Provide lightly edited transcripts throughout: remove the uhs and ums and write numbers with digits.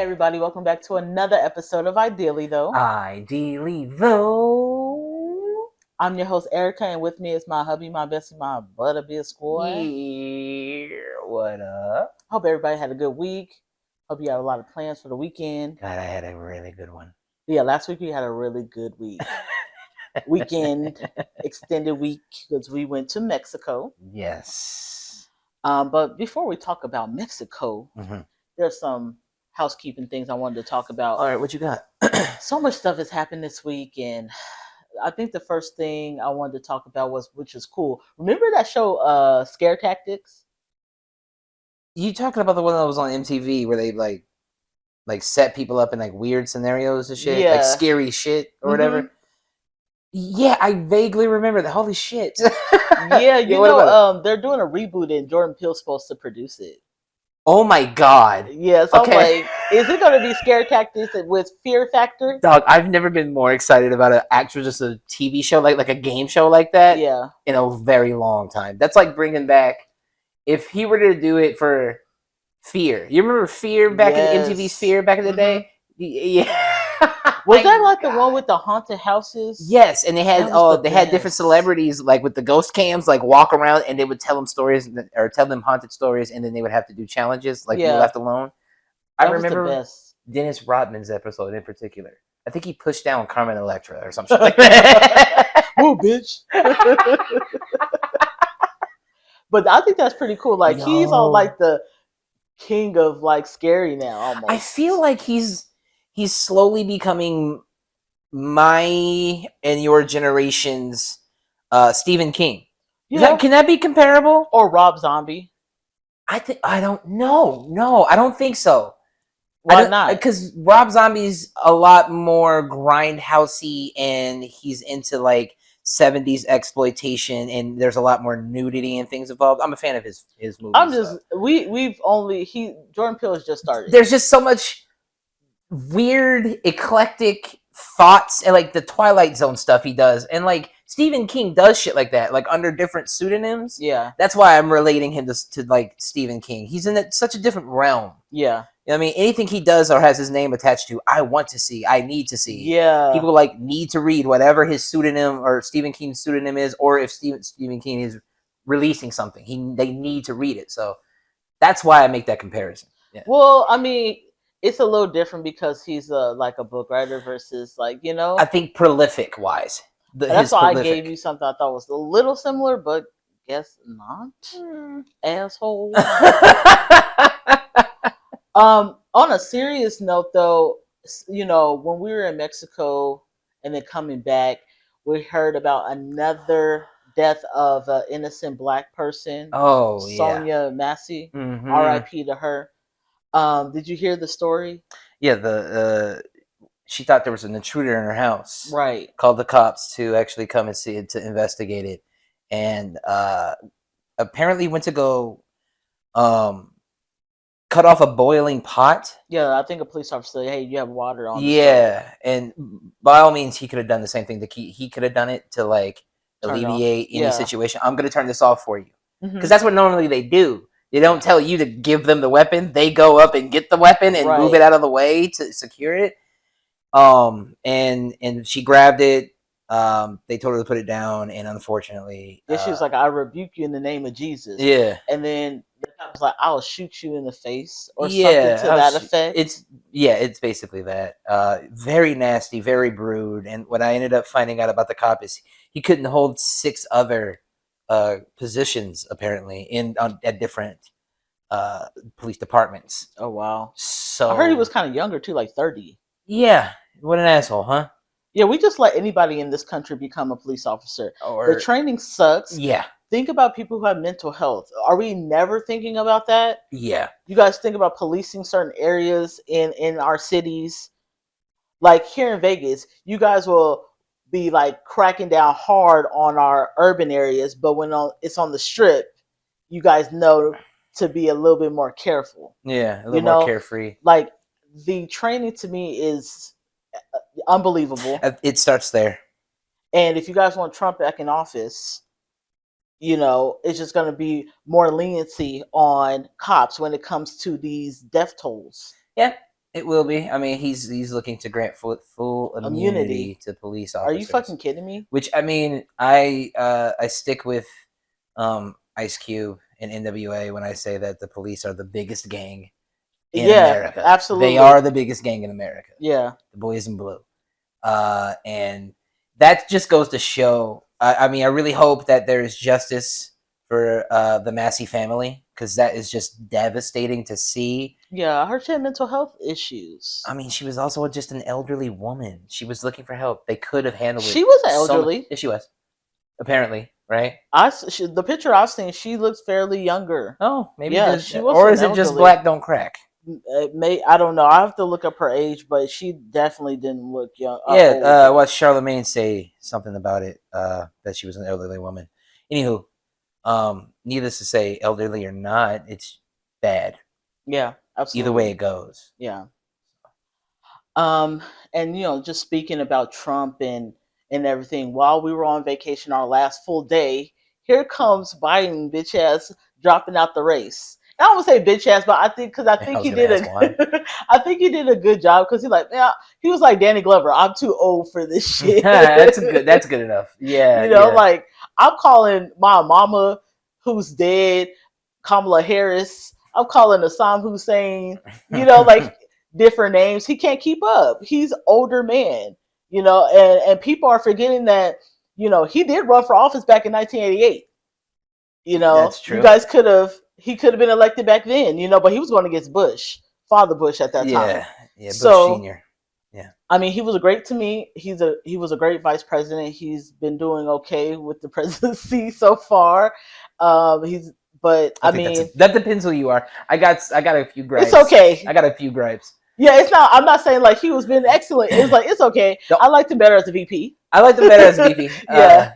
everybody, welcome back to another episode of Ideally Though. Ideally though. I'm your host Erika, and with me is my hubby, my bestie, my butterbeer squad. Yeah, what up? Hope everybody had a good week. Hope you have a lot of plans for the weekend. God, I had a really good one. Yeah, last week we had a really good week. Weekend, extended week, because we went to Mexico. Yes. But before we talk about Mexico, there's some housekeeping things I wanted to talk about. All right, what you got? So much stuff has happened this week, and I think the first thing I wanted to talk about was, which is cool. Remember that show, Scare Tactics? You talking about the one that was on MTV where they like set people up in like weird scenarios and shit, like scary shit or whatever. Yeah, I vaguely remember that. Holy shit! Yeah, you know, they're doing a reboot, and Jordan Peele's supposed to produce it. Oh my god! Yeah, so okay. I'm like, is it going to be Scare Tactics with Fear Factor? Dog, I've never been more excited about an actual just a TV show like a game show like that. Yeah, in a very long time. That's like bringing back, if he were to do it for Fear. You remember Fear back in MTV's Fear back in the day? Yeah. Was that like the one with the haunted houses? Yes, and they had had different celebrities like with the ghost cams like walk around and they would tell them stories or tell them haunted stories, and then they would have to do challenges like Be Left Alone. I remember Dennis Rodman's episode in particular. I think he pushed down Carmen Electra or something like that. Whoa, bitch. But I think that's pretty cool. Like, he's all like the king of like scary now almost. I feel like he's slowly becoming my and your generation's Stephen King. Can that be comparable? Or Rob Zombie? I don't know. No, I don't think so. Why not? Because Rob Zombie's a lot more grindhousey, and he's into like 70s exploitation, and there's a lot more nudity and things involved. I'm a fan of his movies. I'm just Jordan Peele has just started. There's just so much weird, eclectic thoughts and like the Twilight Zone stuff he does, and like Stephen King does shit like that, like under different pseudonyms. Yeah, that's why I'm relating him to like Stephen King. He's in such a different realm. Yeah. You know what I mean? Anything he does or has his name attached to, I want to see. I need to see. Yeah. People like need to read whatever his pseudonym or Stephen King's pseudonym is, or if Stephen King is releasing something, they need to read it. So that's why I make that comparison. Yeah. Well, I mean, it's a little different because he's like a book writer versus like, you know. I think prolific wise. That's why I gave you something I thought was a little similar, but guess not. Asshole. On a serious note, though, you know, when we were in Mexico and then coming back, we heard about another death of an innocent Black person. Oh, Sonya Massey. R.I.P. to her. Did you hear the story? Yeah, she thought there was an intruder in her house. Right. Called the cops to actually come and see it, to investigate it, and apparently went to go cut off a boiling pot. Yeah, I think a police officer said, "Hey, you have water on." Yeah, and by all means, he could have done the same thing. He could have done it to like alleviate any situation. I'm going to turn this off for you, because that's what normally they do. They don't tell you to give them the weapon. They go up and get the weapon and move it out of the way to secure it. And she grabbed it. They told her to put it down, and unfortunately, she was like, "I rebuke you in the name of Jesus." Yeah, and then the cop was like, "I'll shoot you in the face," or something to that effect. It's basically that. Very nasty, very rude. And what I ended up finding out about the cop is he couldn't hold 6 other positions apparently at different police departments. Oh wow! So I heard he was kind of younger too, like 30. Yeah, what an asshole, huh? Yeah, we just let anybody in this country become a police officer. The training sucks. Yeah. Think about people who have mental health. Are we never thinking about that? Yeah. You guys think about policing certain areas in our cities. Like here in Vegas, you guys will be like cracking down hard on our urban areas, but when it's on the strip, you guys know to be a little bit more careful. Yeah, a little more carefree. Like, the training to me is unbelievable. It starts there. And if you guys want Trump back in office, you know, it's just going to be more leniency on cops when it comes to these death tolls. Yeah. It will be. I mean, he's looking to grant full immunity to police officers. Are you fucking kidding me? Which, I mean, I stick with Ice Cube and NWA when I say that the police are the biggest gang in America. Absolutely. They are the biggest gang in America. Yeah. The Boys in Blue. And that just goes to show, I mean, I really hope that there is justice for the Massey family, because that is just devastating to see. Yeah, I heard she had mental health issues. I mean, she was also just an elderly woman. She was looking for help. They could have handled it. She was elderly. Yeah, she was. Apparently, right? The picture I've seen, she looks fairly younger. Oh, maybe. Yeah, she was. Or is it just black don't crack? I don't know. I have to look up her age, but she definitely didn't look young. Yeah, what Charlemagne say something about it, that she was an elderly woman. Anywho, needless to say, elderly or not, it's bad. Yeah, absolutely. Either way it goes. Yeah. And just speaking about Trump and everything, while we were on vacation, our last full day, here comes Biden, bitch ass, dropping out the race. I don't want to say bitch ass, but I think he did I think he did a good job, because he was like Danny Glover. I'm too old for this shit. That's good enough. Yeah. Like, I'm calling my mama, who's dead, Kamala Harris. I'm calling Saddam Hussein. Like different names. He can't keep up. He's older man. And people are forgetting that he did run for office back in 1988. That's true. You guys he could have been elected back then, but he was going against Bush, Father Bush at that time. Yeah, Bush Senior. Yeah. I mean, he was great to me. He was a great vice president. He's been doing okay with the presidency so far. I mean, that depends who you are. I got a few gripes. It's okay. I got a few gripes. Yeah, it's not. I'm not saying like he was been excellent. It's like it's okay. I liked him better as a VP. I liked him better as a VP. Yeah.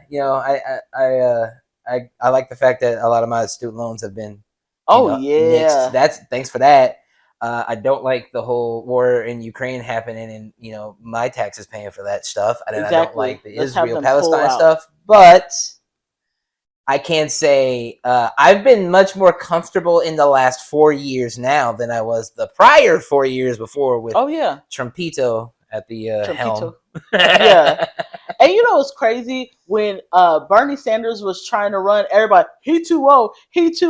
I like the fact that a lot of my student loans have been. Yeah. Nixed. Thanks for that. I don't like the whole war in Ukraine happening, and my taxes paying for that stuff. And I don't like the Israel-Palestine stuff. But I can say I've been much more comfortable in the last 4 years now than I was the prior 4 years before with Trumpito at the helm. Yeah. And what's crazy? When Bernie Sanders was trying to run, everybody, he too old. He's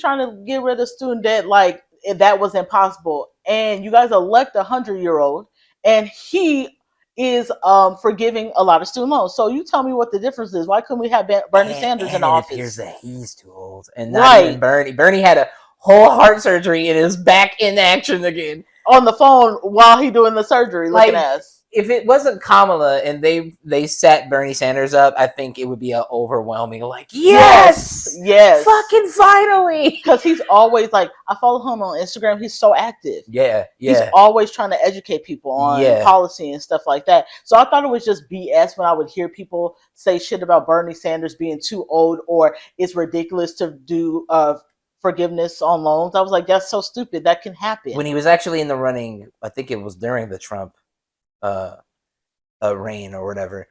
trying to get rid of student debt. Like, that was impossible. And you guys elect a 100-year-old, and he is forgiving a lot of student loans. So you tell me what the difference is. Why couldn't we have Bernie Sanders in office? It appears that he's too old. And not even Bernie. Bernie had a whole heart surgery and is back in action again. On the phone while he doing the surgery, looking at us. If it wasn't Kamala and they sat Bernie Sanders up, I think it would be an overwhelming yes, fucking finally. Because he's always like, I follow him on Instagram. He's so active. Yeah. He's always trying to educate people on policy and stuff like that. So I thought it was just BS when I would hear people say shit about Bernie Sanders being too old, or it's ridiculous to do forgiveness on loans. I was like, that's so stupid. That can happen. When he was actually in the running, I think it was during the Trump reign or whatever,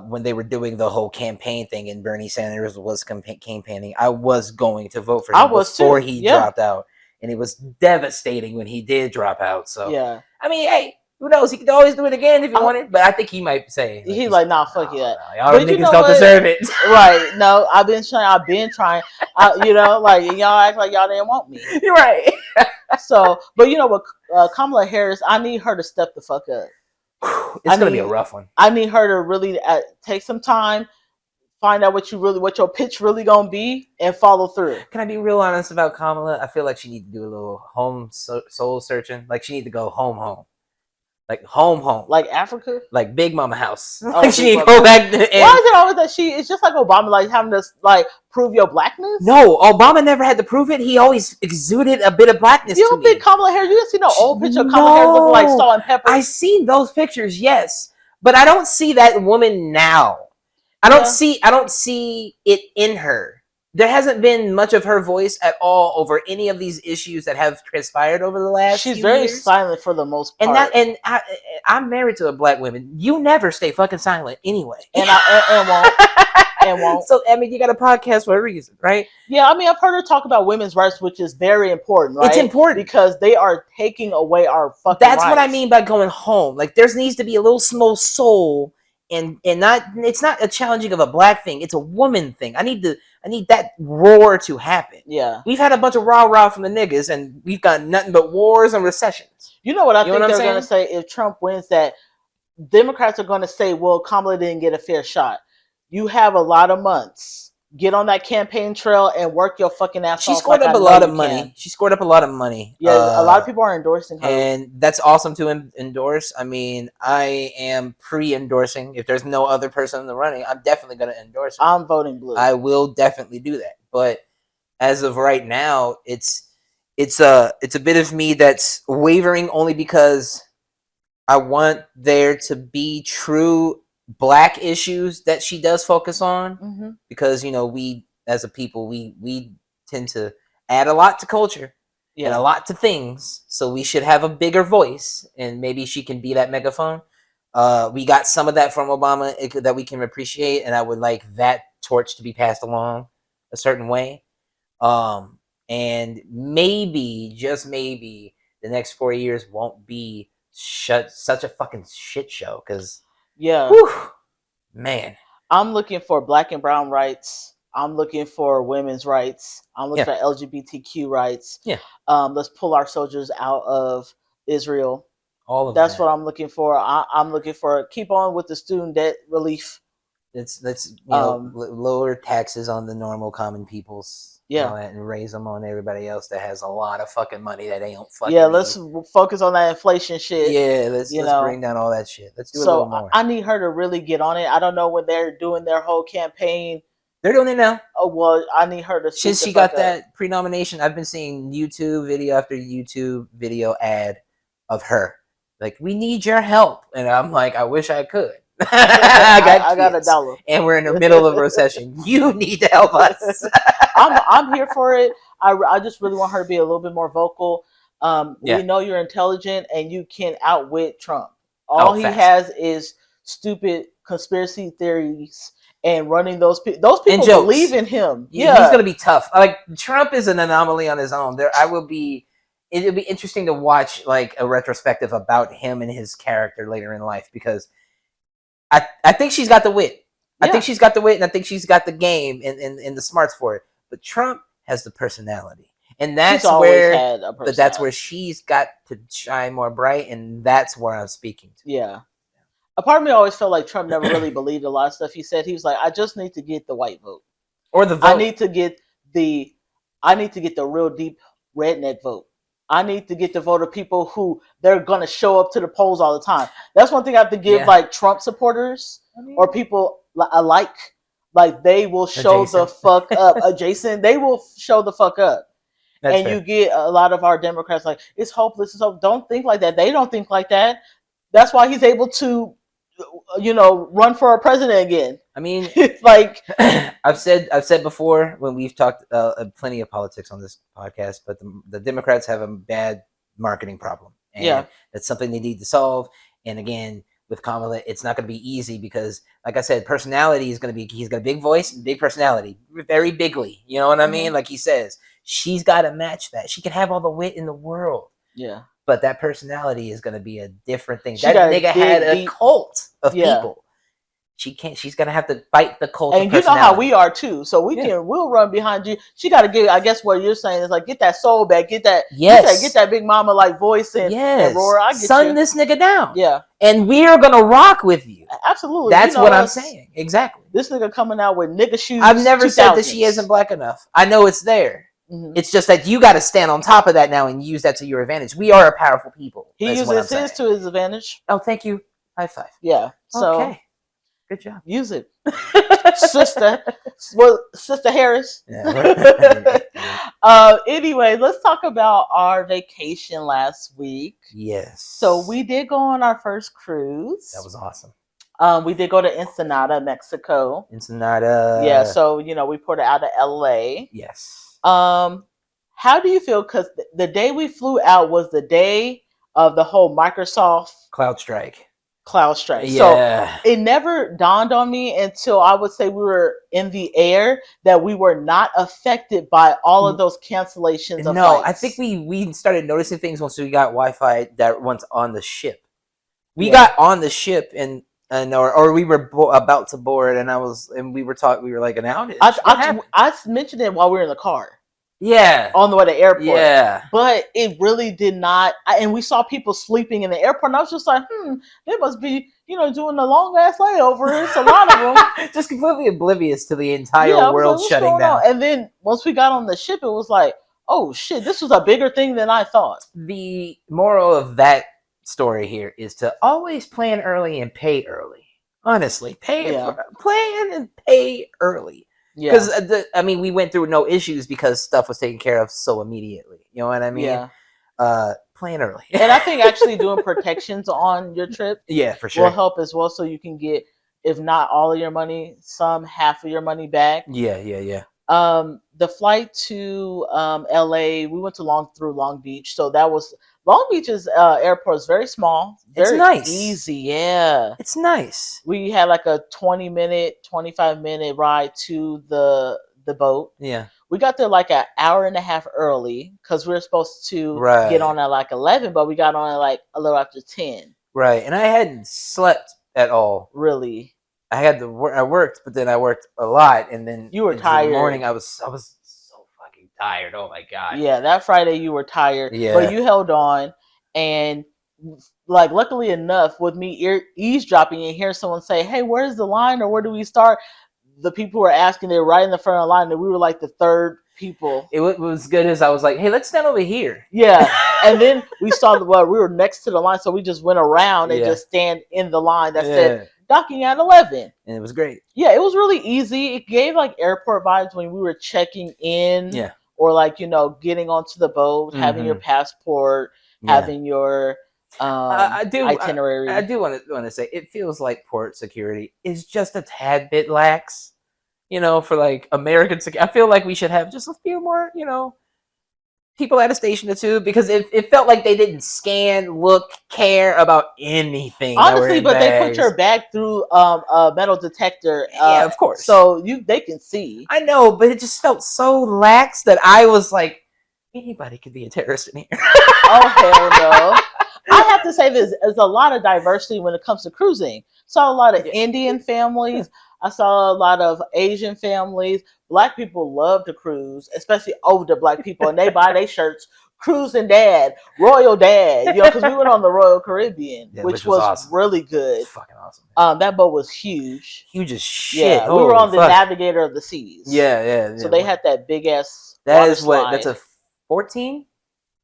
when they were doing the whole campaign thing and Bernie Sanders was campaigning, I was going to vote for him before he dropped out, and it was devastating when he did drop out. So I mean, hey, who knows? He could always do it again if he wanted, but I think he might say he's like, nah, fuck that. Y'all niggas don't deserve it. Right? No, I've been trying. Like, y'all act like y'all didn't want me. You're right. So, but with Kamala Harris, I need her to step the fuck up. It's going to be a rough one. I need her to really take some time, find out what your pitch really going to be, and follow through. Can I be real honest about Kamala? I feel like she need to do a little home soul searching. Like, she need to go home. Like, home. Like Africa? Like Big Mama house. Like, she need to go back. Why is it always that it's just like Obama, like having to like prove your blackness? No, Obama never had to prove it. He always exuded a bit of blackness. You don't think Kamala Harris? You didn't see no old picture of Kamala Harris looking like salt and pepper? I seen those pictures, yes, but I don't see that woman now. I don't see it in her. There hasn't been much of her voice at all over any of these issues that have transpired over the last few years. She's very silent for the most part. And I'm married to a black woman. You never stay fucking silent anyway. And I won't. and won't. So I mean, you got a podcast for a reason, right? Yeah, I mean, I've heard her talk about women's rights, which is very important, right? It's important because they are taking away our fucking That's rights. what I mean by going home. Like, there needs to be a little small soul, and not. It's not a challenging of a black thing. It's a woman thing. I need that roar to happen. Yeah, we've had a bunch of rah from the niggas, and we've got nothing but wars and recessions. You know what I think they're going to say if Trump wins? That Democrats are going to say, "Well, Kamala didn't get a fair shot." You have a lot of months. Get on that campaign trail and work your fucking ass off. She scored up a lot of money. She scored up a lot of money. Yeah, a lot of people are endorsing her. And that's awesome to endorse. I mean, I am pre-endorsing. If there's no other person in the running, I'm definitely going to endorse her. I'm voting blue. I will definitely do that. But as of right now, it's a bit of me that's wavering only because I want there to be true black issues that she does focus on, because we as a people we tend to add a lot to culture and a lot to things, so we should have a bigger voice, and maybe she can be that megaphone. We got some of that from Obama that we can appreciate, and I would like that torch to be passed along a certain way, and maybe, just maybe, the next 4 years won't be such a fucking shit show, because man, I'm looking for black and brown rights. I'm looking for women's rights. I'm looking for LGBTQ rights. Let's pull our soldiers out of Israel. All of that's what I'm looking for. I'm looking for keep on with the student debt relief. Let's lower taxes on the normal common peoples. And raise them on everybody else that has a lot of fucking money that they don't fucking need. Let's focus on that inflation shit. Let's bring down all that shit. Let's do a little more. I need her to really get on it. I don't know when they're doing their whole campaign. They're doing it now. Oh, well, I need her to since she got that pre-nomination. I've been seeing YouTube video after YouTube video ad of her like, we need your help, and I'm like, I wish I could. I got $1, and we're in the middle of a recession. You need to help us. I'm here for it. I just really want her to be a little bit more vocal. We know you're intelligent and you can outwit Trump. All he has is stupid conspiracy theories and running those people. Those people believe in him. He's gonna be tough. Like, Trump is an anomaly on his own. It'll be interesting to watch, like, a retrospective about him and his character later in life, because I think she's got the wit. I think she's got the wit, and I think she's got the game and the smarts for it. But Trump has the personality, and that's where she's got to shine more bright, and that's where I'm speaking to. Yeah. A part of me always felt like Trump never really believed a lot of stuff he said. He was like, I just need to get the white vote, or the vote. I need to get the real deep redneck vote. I need to get the vote of people who they're gonna show up to the polls all the time. That's one thing I have to give like Trump supporters or people alike. Like, they will show the fuck up. Adjacent, they will show the fuck up. That's fair. You get a lot of our Democrats like, it's hopeless. Don't think like that. They don't think like that. That's why he's able to, run for a president again. I mean, like I've said before when we've talked plenty of politics on this podcast, but the Democrats have a bad marketing problem, and that's something they need to solve. And again, with Kamala, it's not going to be easy because, like I said, personality is going to be. He's got a big voice and big personality, very bigly. You know what I mean? Like he says, she's got to match that. She can have all the wit in the world. Yeah. But that personality is going to be a different thing. That nigga had a cult of people. She can't. She's going to have to fight the cult. And you know how we are too. So we'll run behind you. She got to get. I guess what you're saying is like, get that soul back. Get that. Get that big mama like voice and roar. I get this nigga down. Yeah. And we are gonna rock with you. Absolutely. That's what I'm saying. Exactly. This nigga coming out with nigga shoes. I've never said that she isn't black enough. I know it's there. Mm-hmm. It's just that you got to stand on top of that now and use that to your advantage. We are a powerful people. He uses his to his advantage. Oh, thank you. High five. Yeah. So okay. Good job. Use it, sister. Well, Sister Harris. Yeah. Anyway, let's talk about our vacation last week. Yes. So we did go on our first cruise. That was awesome. We did go to Ensenada, Mexico. Ensenada. Yeah. So we ported out of LA. Yes. How do you feel? Because the day we flew out was the day of the whole Microsoft cloud strike. cloud strike. Yeah. So it never dawned on me until I would say we were in the air that we were not affected by all of those cancellations of flights. I think we started noticing things once we got Wi-Fi that once on the ship. We got on the ship or we were about to board, and we were like an outage. I mentioned it while we were in the car. Yeah. On the way to airport. Yeah. But it really did not. And we saw people sleeping in the airport. And I was just like, they must be, doing a long ass layover. It's a lot of them. Just completely oblivious to the entire world shutting down. And then once we got on the ship, it was like, oh shit, this was a bigger thing than I thought. The moral of that story here is to always plan early and pay early. Honestly, plan and pay early. Because we went through no issues because stuff was taken care of so immediately. You know what I mean? Yeah. Plan early. And I think actually doing protections on your trip, for sure, will help as well. So you can get, if not all of your money, half of your money back. Yeah. The flight to LA, we went through Long Beach, so that was Long Beach's airport is very small. Very it's nice. Easy, yeah. It's nice. We had like a 25-minute ride to the boat. Yeah. We got there like an hour and a half early because we were supposed to get on at like 11, but we got on at like a little after 10. Right, and I hadn't slept at all. Really? I had to work. I worked, but then I worked a lot, and then you were tired. In the morning, I was so fucking tired. Oh my god! Yeah, that Friday you were tired. Yeah, but you held on, and like luckily enough, with me eavesdropping and hearing someone say, "Hey, where's the line, or where do we start?" The people were asking. They were right in the front of the line, and we were like the third people. It was good as I was like, "Hey, let's stand over here." Yeah, and then we saw we were next to the line, so we just went around and just stand in the line that said docking at 11. And it was great. Yeah, it was really easy. It gave like airport vibes when we were checking in. Yeah. Or like, getting onto the boat, having your passport, having your itinerary. I do want to say it feels like port security is just a tad bit lax. For like American security. I feel like we should have just a few more, people at a station or two, because it felt like they didn't scan, look, care about anything. Honestly, but they put your bag through a metal detector. Yeah, of course. So they can see. I know, but it just felt so lax that I was like, anybody could be a terrorist in here. Oh, hell no. I have to say this, there's a lot of diversity when it comes to cruising. Saw a lot of Indian families. I saw a lot of Asian families. Black people love to cruise, especially older Black people, and they buy their shirts, Cruising Dad, Royal Dad, because we went on the Royal Caribbean, which was awesome. Really good. It's fucking awesome. That boat was huge. Huge as shit. Yeah, we were on the Navigator of the Seas. Yeah. So they had that big ass. That's a 14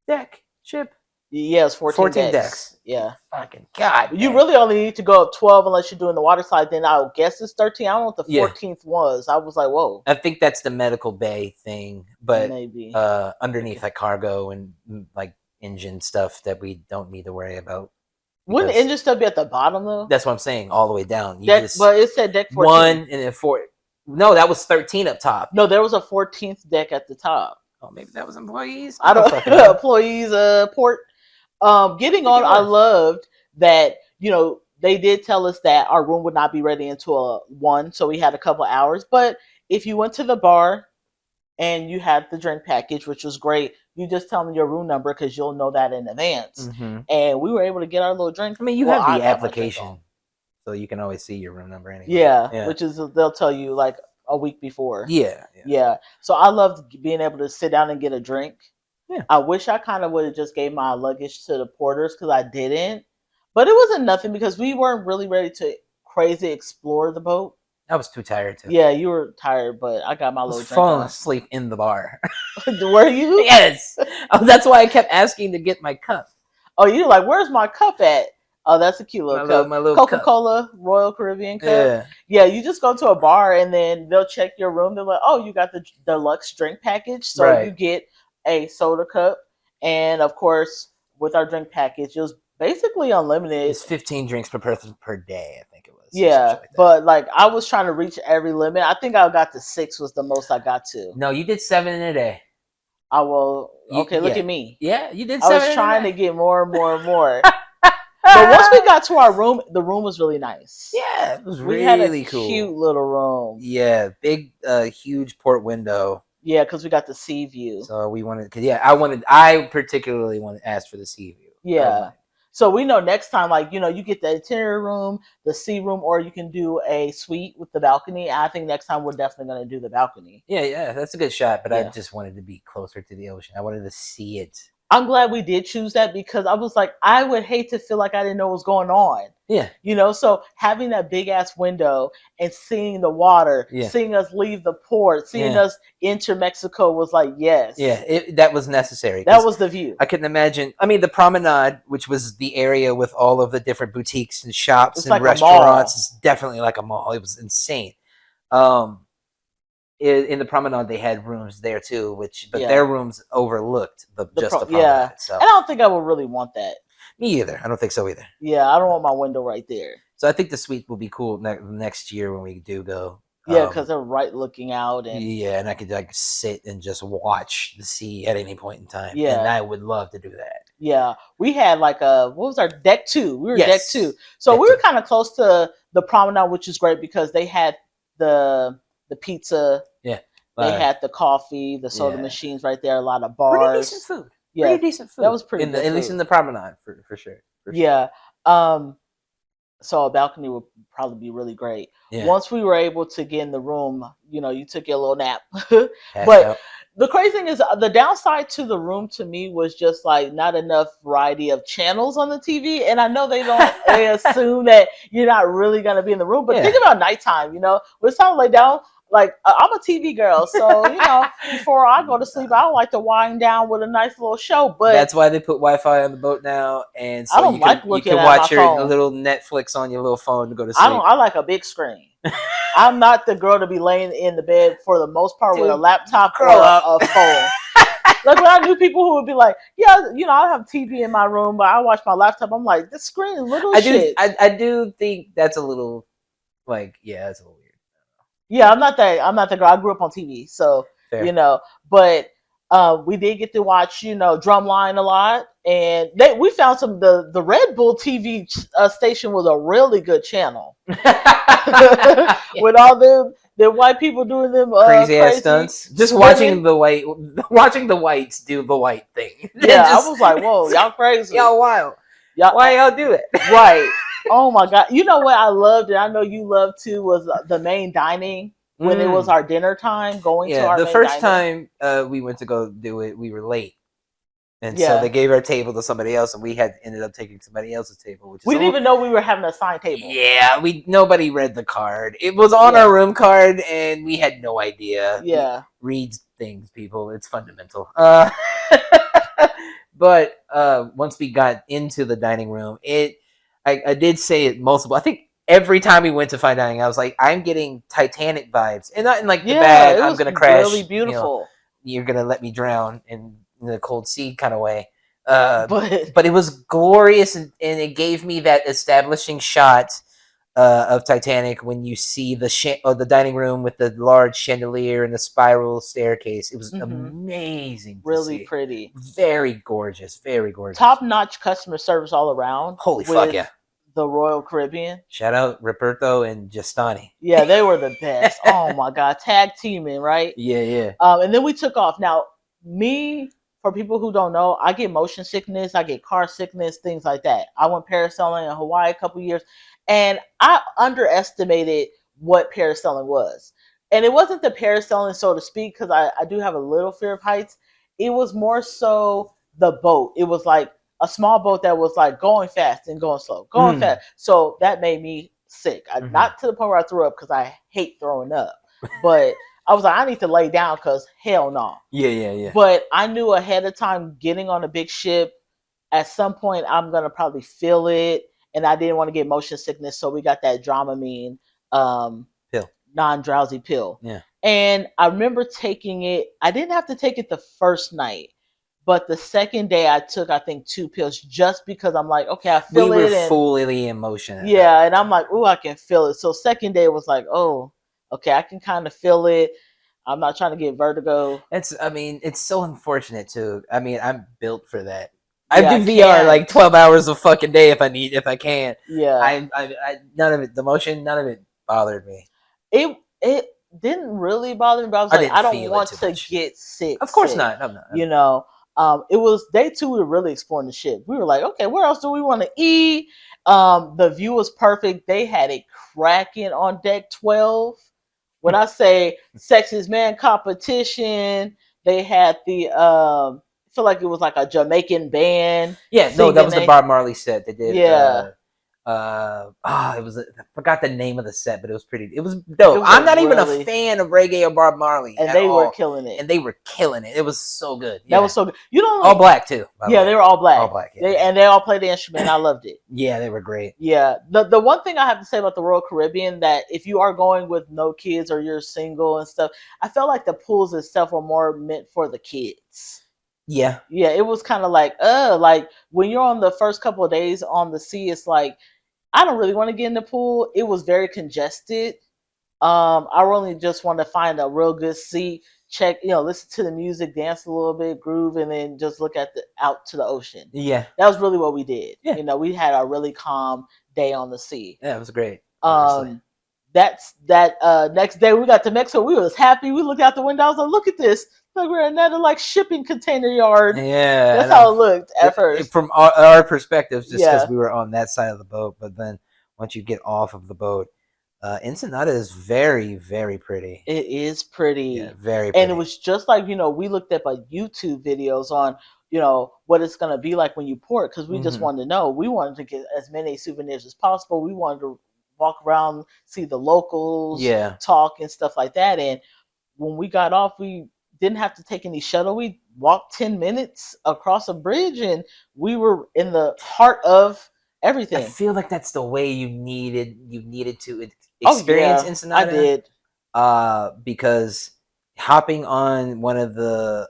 deck ship. Yeah, it's 14 decks. Yeah. Fucking God. You really only need to go up 12 unless you're doing the water slide. Then I would guess it's 13. I don't know what the 14th was. I was like, whoa. I think that's the medical bay thing. But maybe underneath like cargo and like engine stuff that we don't need to worry about. Wouldn't the engine stuff be at the bottom though? That's what I'm saying. All the way down. But it said deck 14. 1 and then 4. No, that was 13 up top. No, there was a 14th deck at the top. Oh, maybe that was employees. I don't know. Employees, port. Getting on, I loved that, they did tell us that our room would not be ready until 1, so we had a couple hours. But if you went to the bar and you had the drink package, which was great, you just tell them your room number because you'll know that in advance. Mm-hmm. And we were able to get our little drink. I mean, you have the application, so you can always see your room number anyway. Yeah, which is, they'll tell you like a week before. Yeah. So I loved being able to sit down and get a drink. Yeah. I wish I kind of would have just gave my luggage to the porters because I didn't. But it wasn't nothing because we weren't really ready to crazy explore the boat. I was too tired to. Yeah, you were tired, but I got my little drink. Falling asleep in the bar. Were you? Yes. That's why I kept asking to get my cup. Oh, you're like, where's my cup at? Oh, that's a cute little cup. My little Coca-Cola Royal Caribbean cup. Yeah, you just go to a bar and then they'll check your room. They're like, oh, you got the deluxe drink package. So you get a soda cup, and of course with our drink package it was basically unlimited. It's 15 drinks per person per day, I think it was. Yeah, but like I was trying to reach every limit. I think I got to 6 was the most I got to. No, you did 7 in a day. I will. Okay, look at me. Yeah, you did 7. I was trying to get more and more and more. But once we got to our room, the room was really nice. Yeah, it was we had a cool. Cute little room. Yeah, big, huge port window. Yeah, because we got the sea view. So we wanted, I particularly wanted to ask for the sea view. Yeah. So we know next time, like, you get the interior room, the sea room, or you can do a suite with the balcony. I think next time we're definitely going to do the balcony. Yeah, that's a good shot. But I just wanted to be closer to the ocean. I wanted to see it. I'm glad we did choose that because I was like, I would hate to feel like I didn't know what was going on. Yeah. So having that big ass window and seeing the water, seeing us leave the port, seeing us enter Mexico was like, yes. Yeah, that was necessary. That was the view. I couldn't imagine. I mean, the promenade, which was the area with all of the different boutiques and shops and restaurants, is definitely like a mall. It was insane. In the promenade, they had rooms there too, but their rooms overlooked the promenade. Yeah, and I don't think I would really want that. Me either. I don't think so either. Yeah, I don't want my window right there. So I think the suite will be cool next year when we do go. Yeah, because they're right looking out, and and I could sit and just watch the sea at any point in time. Yeah, and I would love to do that. Yeah, we had like what was our deck 2? We were deck 2, so we were kind of close to the promenade, which is great because they had the pizza. Yeah, they had the coffee, the soda machines right there. A lot of bars. Pretty decent food. Yeah, pretty decent food. That was pretty. At least in the promenade, for sure. Yeah. So a balcony would probably be really great. Yeah. Once we were able to get in the room, you took your little nap. But the crazy thing is, the downside to the room to me was just like not enough variety of channels on the TV. And I know they assume that you're not really gonna be in the room. But think about nighttime. When it's time to lay down. Like, I'm a TV girl, so, before I go to sleep, I like to wind down with a nice little show. But that's why they put Wi-Fi on the boat now, and so I don't you can watch your little Netflix on your little phone to go to sleep. I like a big screen. I'm not the girl to be laying in the bed for the most part with a laptop or a phone. Like, when I knew people who would be like, yeah, I have TV in my room, but I watch my laptop. I'm like, this screen is little shit. I do think that's a little, that's a little weird. Yeah, I'm not the girl. I grew up on TV, so fair. But we did get to watch, Drumline a lot, and we found the Red Bull TV station was a really good channel with all the white people doing them crazy ass stunts. Just watching the whites do the white thing. Yeah, I was like, whoa, y'all crazy, y'all wild. Why y'all do it? Right. Oh my God. You know what I loved, and I know you loved too, was the main dining when it was our dinner time going to our the first time we went to go do it, we were late. And so they gave our table to somebody else, and we ended up taking somebody else's table. We didn't even know we were having an assigned table. Yeah, nobody read the card. It was on our room card, and we had no idea. Yeah. Read things, people. It's fundamental. But once we got into the dining room, I did say it multiple. I think every time we went to fine dining, I was like, I'm getting Titanic vibes, and not in like the bad. I'm gonna crash. Really beautiful. You're gonna let me drown in the cold sea kind of way. But it was glorious, and it gave me that establishing shot of Titanic when you see the dining room with the large chandelier and the spiral staircase. It was amazing. Really pretty. Very gorgeous. Very gorgeous. Top-notch customer service all around. Holy fuck yeah. The Royal Caribbean. Shout out Roberto and Giustani. Yeah, they were the best. Oh my God. Tag teaming, right? Yeah. And then we took off. Now, for people who don't know, I get motion sickness, I get car sickness, things like that. I went parasailing in Hawaii a couple years, and I underestimated what parasailing was. And it wasn't the parasailing, so to speak, because I do have a little fear of heights. It was more so the boat. It was like a small boat that was like going fast and going slow, going fast. So that made me sick. Not to the point where I threw up, because I hate throwing up. But I was like, I need to lay down, because hell no. Yeah. But I knew ahead of time, getting on a big ship, at some point I'm going to probably feel it. And I didn't want to get motion sickness. So we got that Dramamine pill, non-drowsy pill. Yeah. And I remember taking it. I didn't have to take it the first night. But the second day I took, I think, 2 pills, just because I'm like, okay, I feel it. We were fully in motion. Yeah, and I'm like, oh, I can feel it. So second day was like, oh, okay, I can kind of feel it. I'm not trying to get vertigo. It's so unfortunate too. I mean, I'm built for that. I do VR like 12 hours a fucking day if I can. Yeah. I none of it. The motion, none of it bothered me. It didn't really bother me, but I was like, I don't want to get sick. Of course not. I'm not. You know, it was day 2. We were really exploring the ship. We were like, okay, where else do we want to eat? The view was perfect. They had it cracking on deck 12. When I say sexiest man competition, they had the I feel like it was like a Jamaican band. Yeah, no, that was the Bob Marley set they did. Yeah. It was I forgot the name of the set, but it was pretty. It was dope. I'm not even a fan of reggae or Bob Marley, and they were killing it. And they were killing it. It was so good. That was so good. You know, all black too. Yeah, they were all black. All black. Yeah. They all played the instrument. I loved it. Yeah, they were great. Yeah. The one thing I have to say about the Royal Caribbean, that if you are going with no kids or you're single and stuff, I felt like the pools itself were more meant for the kids. Yeah. Yeah, it was kind of like when you're on the first couple of days on the sea, it's like, I don't really want to get in the pool. It was very congested. I really just want to find a real good seat, check, listen to the music, dance a little bit, groove, and then just look out to the ocean. Yeah. That was really what we did. Yeah. We had a really calm day on the sea. Yeah, it was great. Next day we got to Mexico. We was happy. We looked out the window. I was like, look at this. Like we're in another shipping container yard. Yeah, that's how it looked at first. From our perspective, just because we were on that side of the boat. But then once you get off of the boat, Ensenada is very, very pretty. It is pretty. Yeah, very pretty. And it was just like, we looked up YouTube videos on, what it's going to be like when you port, because we just wanted to know. We wanted to get as many souvenirs as possible. We wanted to walk around, see the locals, talk and stuff like that. And when we got off, we didn't have to take any shuttle. We walked 10 minutes across a bridge and we were in the heart of everything. I feel like that's the way you needed to experience Ensenada. I did. Because hopping on one of the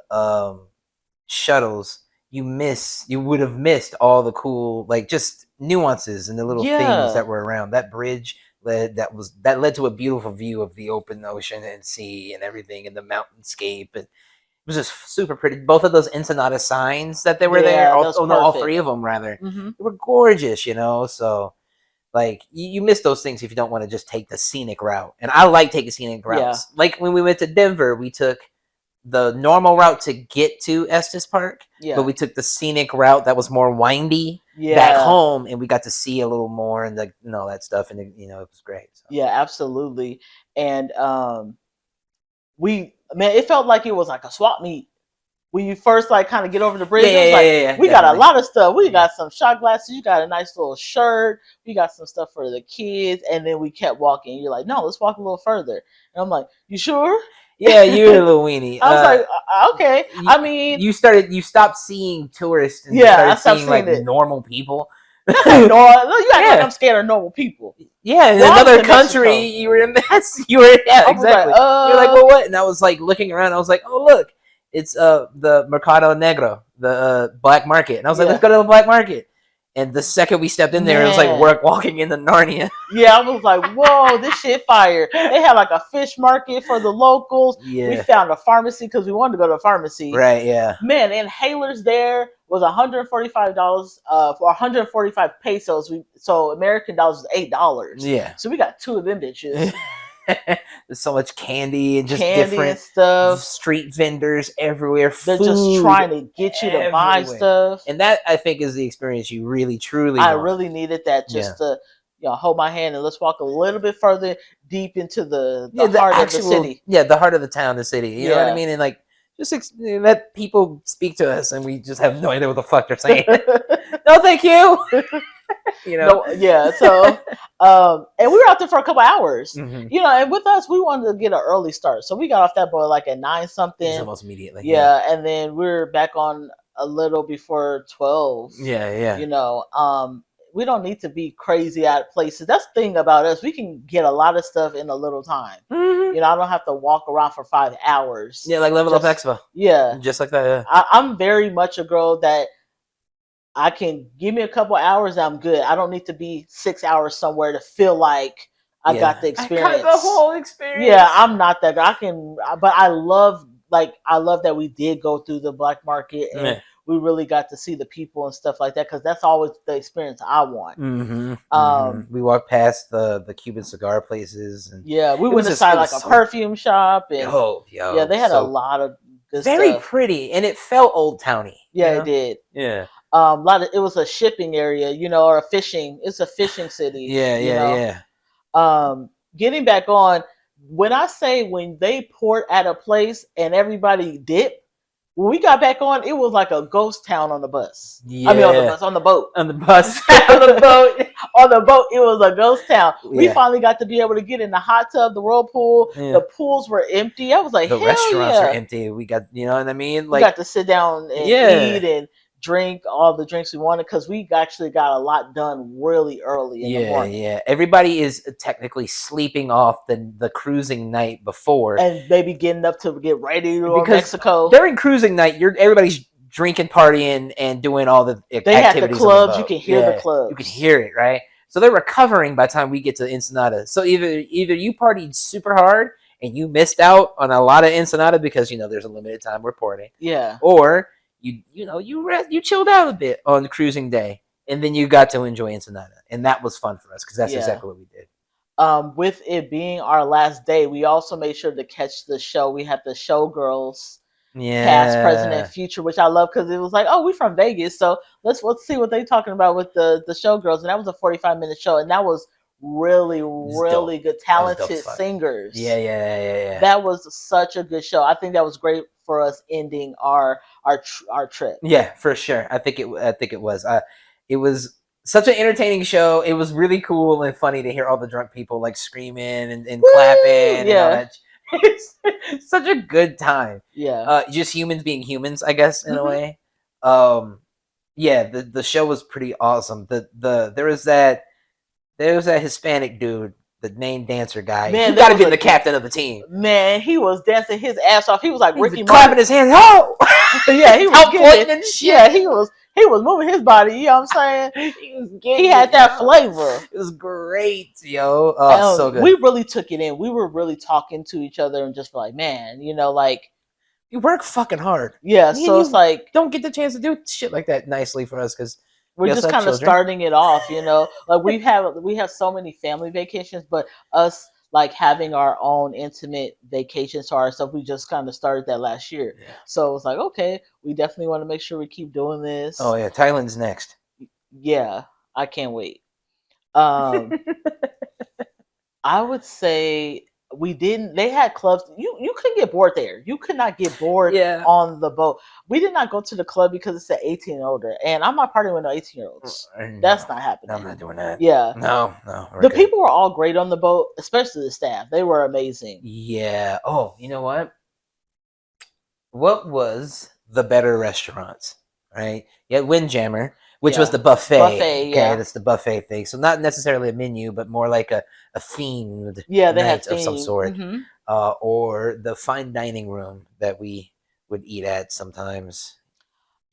shuttles, you would have missed all the cool, just nuances and the little things that were around. That bridge led to a beautiful view of the open ocean and sea and everything, and the mountainscape. And it was just super pretty. Both of those Ensenada signs that they were there, all 3 of them rather, they were gorgeous. So you miss those things if you don't want to just take the scenic route. And I like taking scenic routes. Like when we went to Denver, we took the normal route to get to Estes Park, but we took the scenic route that was more windy back home, and we got to see a little more and all that stuff, and it was great. So. Yeah, absolutely. And it felt like it was like a swap meet when you first kind of get over the bridge. We got a lot of stuff. We got some shot glasses. You got a nice little shirt. We got some stuff for the kids, and then we kept walking. You're like, no, let's walk a little further. And I'm like, you sure? Yeah, you're a little weenie. I was like, okay. You stopped seeing tourists and I started seeing normal people. You act like I'm scared of normal people. Yeah, in another country, you were in that. Exactly. You're like, well, what? And I was looking around. I was like, oh, look, it's the Mercado Negro, the black market. And I was like, let's go to the black market. And the second we stepped in there, it was like we're walking into Narnia. Yeah, I was like, whoa, this shit fire. They had a fish market for the locals. Yeah. We found a pharmacy because we wanted to go to a pharmacy. Right, yeah. Man, inhalers there was $145 for 145 pesos. So American dollars is $8. Yeah. So we got 2 of them bitches. There's so much candy and just different stuff. Street vendors everywhere. They're just trying to get you to buy stuff. And that, I think, is the experience you really, truly want. I want. really needed that just to hold my hand and let's walk a little bit further deep into the heart of the city. Yeah, the heart of the town, the city. You know what I mean? And just let people speak to us, and we just have no idea what the fuck they're saying. No, thank you. So and we were out there for a couple hours. And with us, we wanted to get an early start, so we got off that boat at 9 something, almost immediately. And then we're back on a little before 12. We don't need to be crazy at places. That's the thing about us. We can get a lot of stuff in a little time. I don't have to walk around for 5 hours. Yeah, like Level Up Expo. Yeah. Just like that, yeah. I'm very much a girl that I can give me a couple hours and I'm good. I don't need to be 6 hours somewhere to feel like I got the experience. I got the whole experience. Yeah, I'm not that girl. But I love that we did go through the black market and we really got to see the people and stuff like that, because that's always the experience I want. We walked past the Cuban cigar places, and yeah, we went inside like a perfume shop, and yeah, they had a lot of good very stuff. pretty, and it felt old towny. Yeah, it did. Yeah. It was a shipping area, or a fishing. It's a fishing city. Yeah. Getting back on, when I say when they poured at a place and everybody dipped, when we got back on, it was like a ghost town on the bus. Yeah. I mean, on the boat. On the bus. On the boat. On the boat, it was a ghost town. Yeah. We finally got to be able to get in the hot tub, the whirlpool. Yeah. The pools were empty. I was like, the restaurants were empty. We got, you know what I mean? Like, we got to sit down and eat and drink all the drinks we wanted, because we actually got a lot done really early in the morning. Yeah. Everybody is technically sleeping off the cruising night before, and maybe getting up to get ready to go to Mexico. During cruising night, everybody's drinking, partying, and doing all the activities. They had the clubs. You can hear the clubs. You can hear it, right? So they're recovering by the time we get to Ensenada. So either you partied super hard and you missed out on a lot of Ensenada because there's a limited time reporting. Yeah. Or you chilled out a bit on the cruising day, and then you got to enjoy Ensenada, and that was fun for us because that's exactly what we did. With it being our last day, we also made sure to catch the show. We had the Showgirls, past, present, and future, which I love, because it was like, oh, we from Vegas, so let's see what they're talking about with the Showgirls, and that was a 45-minute show, and that was really good, talented singers. Yeah. That was such a good show. I think that was great for us ending our trip. Yeah, for sure. I think it was. It was such an entertaining show. It was really cool and funny to hear all the drunk people like screaming and clapping. And all that. It's such a good time. Yeah. Just humans being humans, I guess, in a way. Yeah, the show was pretty awesome. There was that Hispanic dude, the main dancer guy. Man, he got to be the captain of the team. Man, he was dancing his ass off. He was like Ricky Martin, clapping his hands. Oh, yeah, he was pointing and shit. Yeah, he was moving his body. You know what I'm saying? He had that flavor. It was great, yo. Oh, so good. We really took it in. We were really talking to each other and just like, man, like, you work fucking hard. Yeah, so it's like, don't get the chance to do shit like that nicely for us, because we're just kind of starting it off, like we have so many family vacations, but us like having our own intimate vacations to ourselves, we just kind of started that last year. Yeah. So it's like, okay, we definitely want to make sure we keep doing this. Oh yeah, Thailand's next. Yeah, I can't wait. I would say they had clubs. You couldn't get bored there. You could not get bored on the boat. We did not go to the club because it's at 18 and older, and I'm not partying with no 18-year-olds. No, that's not happening. I'm not doing that. Yeah. No. The people were all great on the boat, especially the staff. They were amazing. Yeah. Oh, you know what? What was the better restaurants, right? Yeah, Windjammer, which was the buffet. Okay, that's the buffet thing. So not necessarily a menu, but more like a themed night of some sort. Mm-hmm. Or the fine dining room that we would eat at sometimes.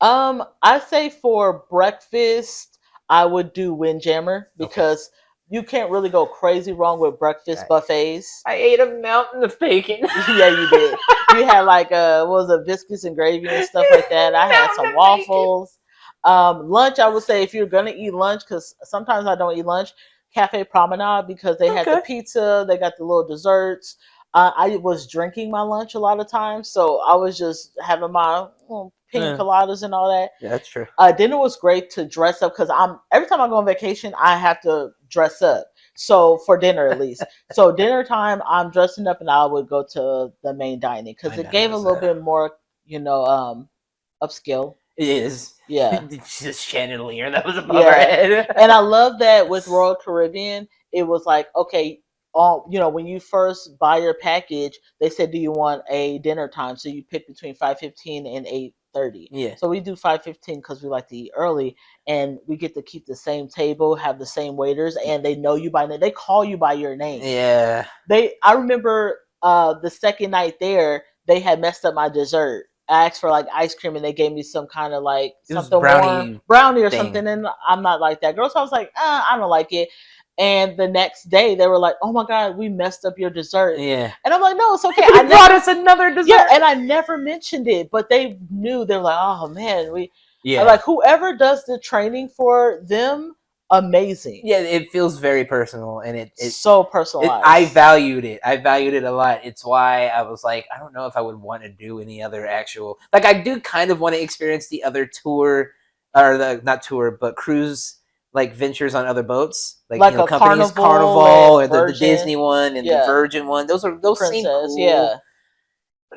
I say for breakfast, I would do Windjammer, because you can't really go crazy wrong with breakfast buffets. I ate a mountain of bacon. Yeah, you did. You had like what was it, biscuits and gravy and stuff like that. I had some waffles. Lunch, I would say, if you're gonna eat lunch, because sometimes I don't eat lunch, Cafe Promenade, because they had the pizza, they got the little desserts. I was drinking my lunch a lot of times, so I was just having my pina coladas and all that. Yeah, that's true. Dinner was great to dress up, because every time I go on vacation, I have to dress up. So for dinner, at least. So dinner time, I'm dressing up, and I would go to the main dining, because it gave a little bit more, upscale. It is. Yeah. It's just chandelier that was above our head. And I love that with Royal Caribbean, it was like, okay, when you first buy your package, they said, do you want a dinner time? So you pick between 5:15 and 8:30. Yeah. So we do 5:15 because we like to eat early, and we get to keep the same table, have the same waiters, and they know you by name. They call you by your name. Yeah. I remember the second night there, they had messed up my dessert. I asked for like ice cream, and they gave me some kind of like something brownie or something, and I'm not like that girl. So I was like, I don't like it. And the next day they were like, "Oh my god, we messed up your dessert." Yeah. And I'm like, "No, it's okay. I brought us another dessert." Yeah, and I never mentioned it, but they knew. They were like, "Oh man, we." Yeah. Like whoever does the training for them, amazing. Yeah, it feels very personal, and it's so personalized. I valued it. I valued it a lot. It's why I was like, I don't know if I would want to do any other actual. Like, I do kind of want to experience the other tour, or the not tour, but cruise like ventures on other boats, like you know, a companies, Carnival or the Disney one and the Virgin one. Those seem cool. Yeah.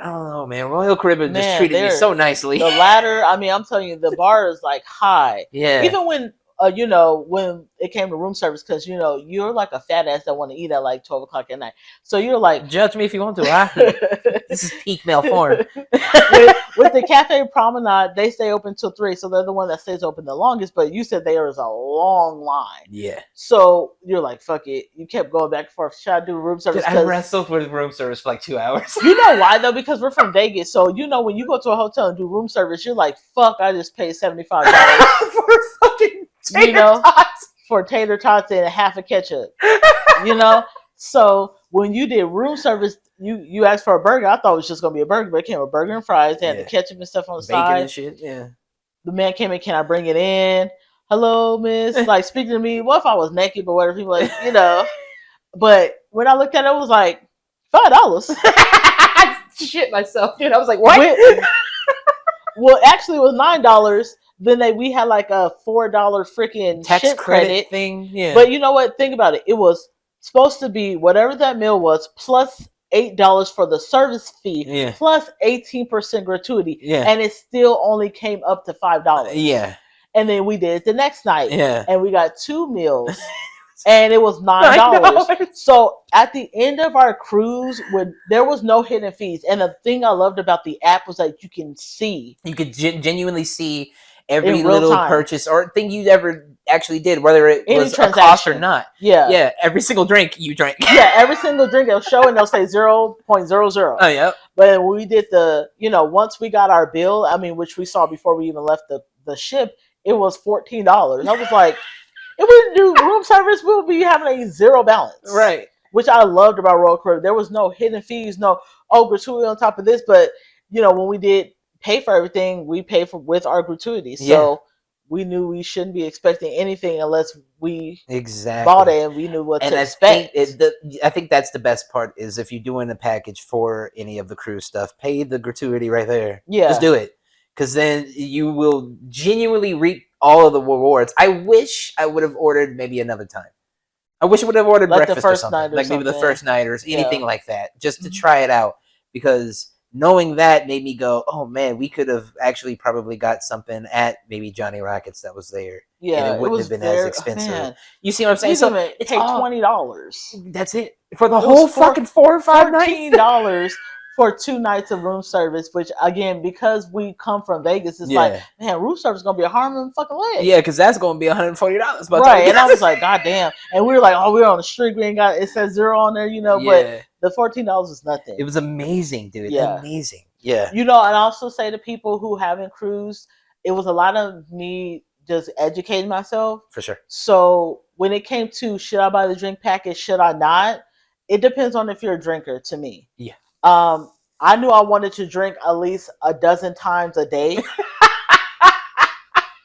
I don't know, man. Royal Caribbean just treated me so nicely. The ladder, I mean, I'm telling you, the bar is like high. Yeah. Even when you know, when it came to room service, because you know you're like a fat ass that want to eat at like 12 o'clock at night. So you're like, judge me if you want to. This is peak male form. with the Cafe Promenade, they stay open till 3, so they're the one that stays open the longest. But you said there was a long line. Yeah. So you're like, fuck it. You kept going back and forth. Should I do room service? Dude, I wrestled with room service for like 2 hours. You know why though? Because we're from Vegas, so you know when you go to a hotel and do room service, you're like, fuck, I just paid $75 for fucking. Tots. For tater tots and half a ketchup, you know. So when you did room service, you asked for a burger. I thought it was just gonna be a burger, but it came with burger and fries. They had the ketchup and stuff on the bacon side. And shit. Yeah. The man came in. Can I bring it in? Hello, miss. Like speaking to me. What if I was naked? But whatever. People like, you know. But when I looked at it, it was like $5. I shit myself, dude. I was like, what? Well, actually, it was $9. Then we had like a $4 freaking tax credit thing. Yeah. But you know what? Think about it. It was supposed to be whatever that meal was plus $8 for the service fee, plus 18% gratuity. Yeah. And it still only came up to $5. Yeah. And then we did it the next night. Yeah. And we got 2 meals. And it was $9. So at the end of our cruise, when there was no hidden fees, and the thing I loved about the app was that you can see. You could genuinely see every little purchase or thing you ever actually did, whether it was a cost or not. Yeah. Yeah. Every single drink you drank. Yeah. Every single drink they'll show and they'll say 0.00. Oh, yeah. But when we did once we got our bill, I mean, which we saw before we even left the ship, it was $14. I was like, if we do room service, we'll be having a zero balance. Right. Which I loved about Royal Caribbean. There was no hidden fees, no, gratuity on top of this. But, when we did pay for everything, we paid for with our gratuity. So we knew we shouldn't be expecting anything unless we bought it and we knew what to expect. I think that's the best part is if you're doing a package for any of the cruise stuff, pay the gratuity right there. Yeah. Just do it. Because then you will genuinely reap all of the rewards. I wish I would have ordered maybe another time. I wish I would have ordered like breakfast or something. Like maybe the first night or anything like that. Just to try it out. Because knowing that made me go, oh man, we could have actually probably got something at maybe Johnny Rockets that was there. Yeah. And it wouldn't have been as expensive. You see what I'm saying? So it's $20. That's it. For the whole fucking 4 or 5 nights? $14 for 2 nights of room service, which again, because we come from Vegas, it's like, man, room service is gonna be a harm in fucking leg. Yeah, because that's gonna be $140. Right. And I was like, God damn. And we were like, oh, we're on the street, we ain't got it says 0 on there, but the $14 is nothing. It was amazing, dude. Yeah. Amazing. Yeah. And I also say to people who haven't cruised, it was a lot of me just educating myself. For sure. So when it came to should I buy the drink package, should I not? It depends on if you're a drinker to me. Yeah. I knew I wanted to drink at least a dozen times a day.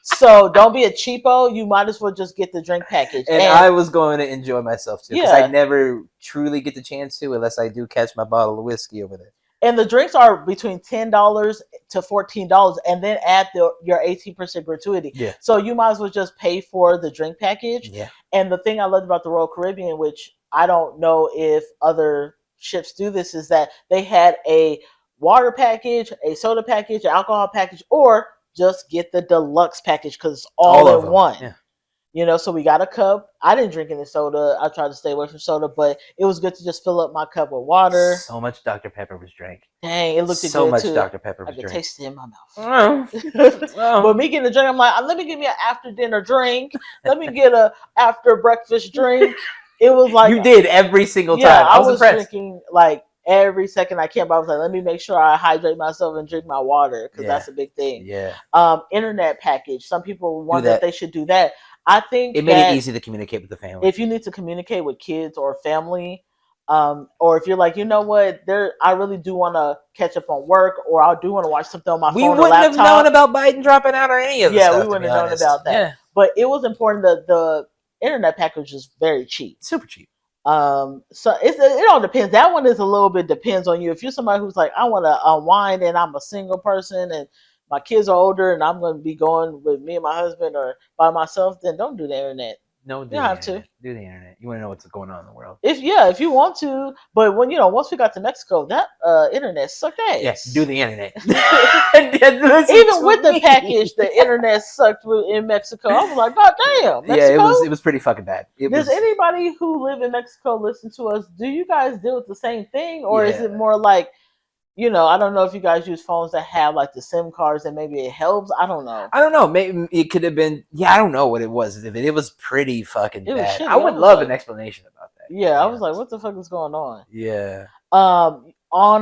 So don't be a cheapo. You might as well just get the drink package. And I was going to enjoy myself too. Because I never truly get the chance to unless I do catch my bottle of whiskey over there. And the drinks are between $10 to $14 and then add your 18% gratuity. Yeah. So you might as well just pay for the drink package. Yeah. And the thing I loved about the Royal Caribbean, which I don't know if other ships do this, is that they had a water package, a soda package, an alcohol package, or just get the deluxe package because it's all in one. Yeah. So we got a cup. I didn't drink any soda. I tried to stay away from soda, but it was good to just fill up my cup with water. So much Dr. Pepper was drank. Dang, it looked good so much too. Dr. Pepper was drank. I could taste it in my mouth. But me getting a drink, I'm like, let me get me an after dinner drink. Let me get a after breakfast drink. It was like you did every single time. I was drinking like every second I can, but I was like, let me make sure I hydrate myself and drink my water because that's a big thing. Yeah. Internet package. Some people wonder if they should do that. I think it made it easy to communicate with the family. If you need to communicate with kids or family, or if you're like, you know what, I really do want to catch up on work, or I do want to watch something on my phone or laptop. We wouldn't have known about Biden dropping out or any of the stuff. We wouldn't have known about that. Yeah. But it was important that the internet package is very cheap, super cheap. So it all depends. That one is a little bit depends on you. If you're somebody who's like, I want to unwind and I'm a single person and my kids are older and I'm going to be going with me and my husband or by myself, then don't do the internet. No, you don't have to do the internet. You want to know what's going on in the world. If you want to, but when once we got to Mexico, that internet sucked ass. Yes, do the internet. Even with the package, the internet sucked in Mexico. I was like, God damn, Mexico? Yeah, it was pretty fucking bad. Does anybody who live in Mexico listen to us? Do you guys deal with the same thing, or is it more like, I don't know if you guys use phones that have like the SIM cards and maybe it helps. I don't know. Maybe it could have been. Yeah, I don't know what it was. It was pretty fucking bad. Shitty. I would love an explanation about that. Yeah, I was like, what the fuck is going on? Yeah. On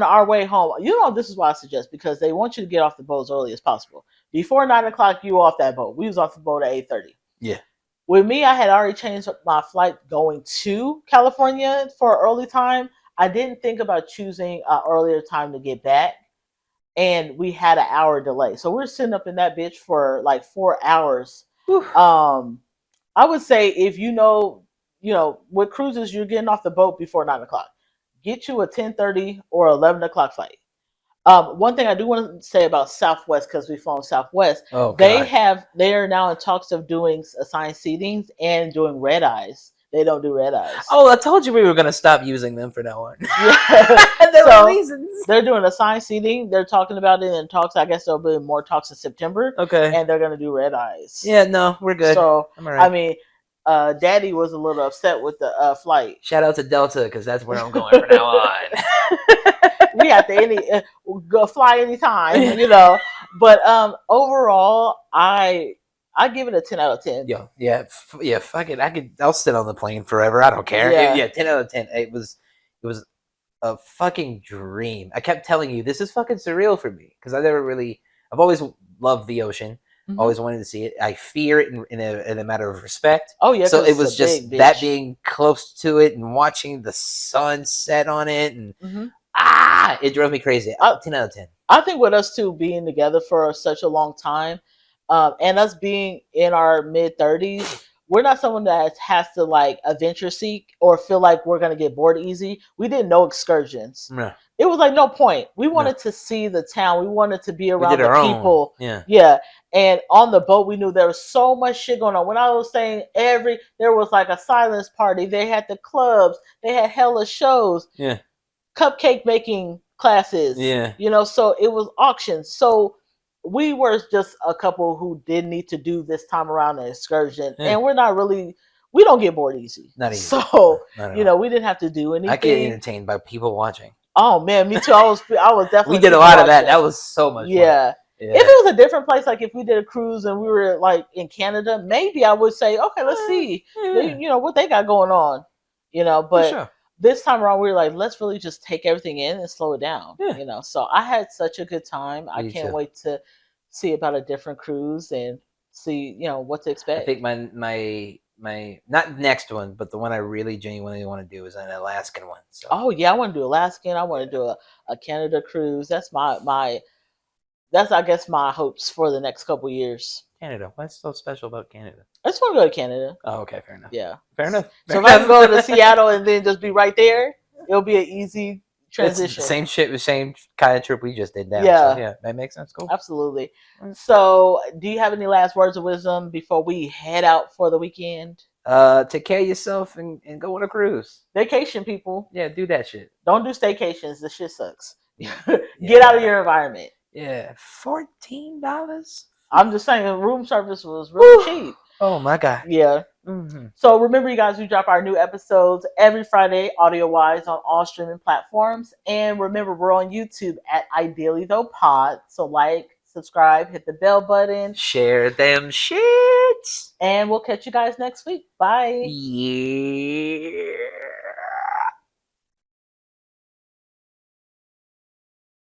our way home, this is why I suggest, because they want you to get off the boat as early as possible. Before 9:00, you off that boat. We was off the boat at 8:30. Yeah. With me, I had already changed my flight going to California for early time. I didn't think about choosing an earlier time to get back, and we had an hour delay. So we're sitting up in that bitch for like 4 hours. I would say if with cruises, you're getting off the boat before 9:00. Get you a 10:30 or 11:00 flight. One thing I do want to say about Southwest, because we've flown Southwest, they are now in talks of doing assigned seatings and doing red eyes. They don't do red eyes. Oh, I told you we were going to stop using them for now on. Yeah. There are reasons. They're doing assigned seating. They're talking about it in talks. I guess there'll be more talks in September. Okay. And they're going to do red eyes. Yeah, no, we're good. So, I'm all right. I mean, Daddy was a little upset with the flight. Shout out to Delta, because that's where I'm going from now on. We have to go fly anytime, But overall, I give it a 10 out of 10. Yeah, fuck it. I'll sit on the plane forever. I don't care. Yeah, 10 out of 10. It was a fucking dream. I kept telling you, this is fucking surreal for me, because I've always loved the ocean. Mm-hmm. Always wanted to see it. I fear it in a matter of respect. Oh yeah. So it was just that being close to it and watching the sun set on it, and it drove me crazy. 10 out of 10. I think with us two being together for such a long time, and us being in our mid-30s, we're not someone that has to like adventure seek or feel like we're gonna get bored easy. We did no excursions. No. It was like no point. We wanted to see the town. We wanted to be around the people. Yeah. And on the boat, we knew there was so much shit going on. When I was saying there was like a silence party. They had the clubs. They had hella shows. Yeah. Cupcake making classes. Yeah. So it was auctions. So we were just a couple who did need to do this time around an excursion. Yeah. And we don't get bored easy. Not easy. So, we didn't have to do anything. I get entertained by people watching. Oh man, me too. I was definitely. We did a lot of that. That was so much fun. Yeah. If it was a different place, like if we did a cruise and we were like in Canada, maybe I would say, okay, let's see, what they got going on, But sure. This time around, we were like, let's really just take everything in and slow it down, So I had such a good time. I can't wait to see about a different cruise and see, what to expect. I think my not next one, but the one I really genuinely want to do is an Alaskan one. So. Oh yeah, I want to do Alaskan. I want to do a Canada cruise. That's that's I guess my hopes for the next couple years. Canada. What's so special about Canada? I just want to go to Canada. Oh, okay, fair enough. Yeah, fair enough. So if I can go to Seattle and then just be right there, it'll be an easy transition. It's the same shit, the same kind of trip we just did down. Yeah, so yeah, that makes sense. Cool. Absolutely. So, do you have any last words of wisdom before we head out for the weekend? Take care of yourself and go on a cruise. Vacation, people. Yeah, do that shit. Don't do staycations. The shit sucks. Get out of your environment. Yeah, $14. I'm just saying, room service was really cheap. Oh my god. Yeah. Mm-hmm. So remember, you guys, we drop our new episodes every Friday, audio-wise, on all streaming platforms. And remember, we're on YouTube at Ideally Though Pod. So like, subscribe, hit the bell button, share them shits, and we'll catch you guys next week. Bye. Yeah.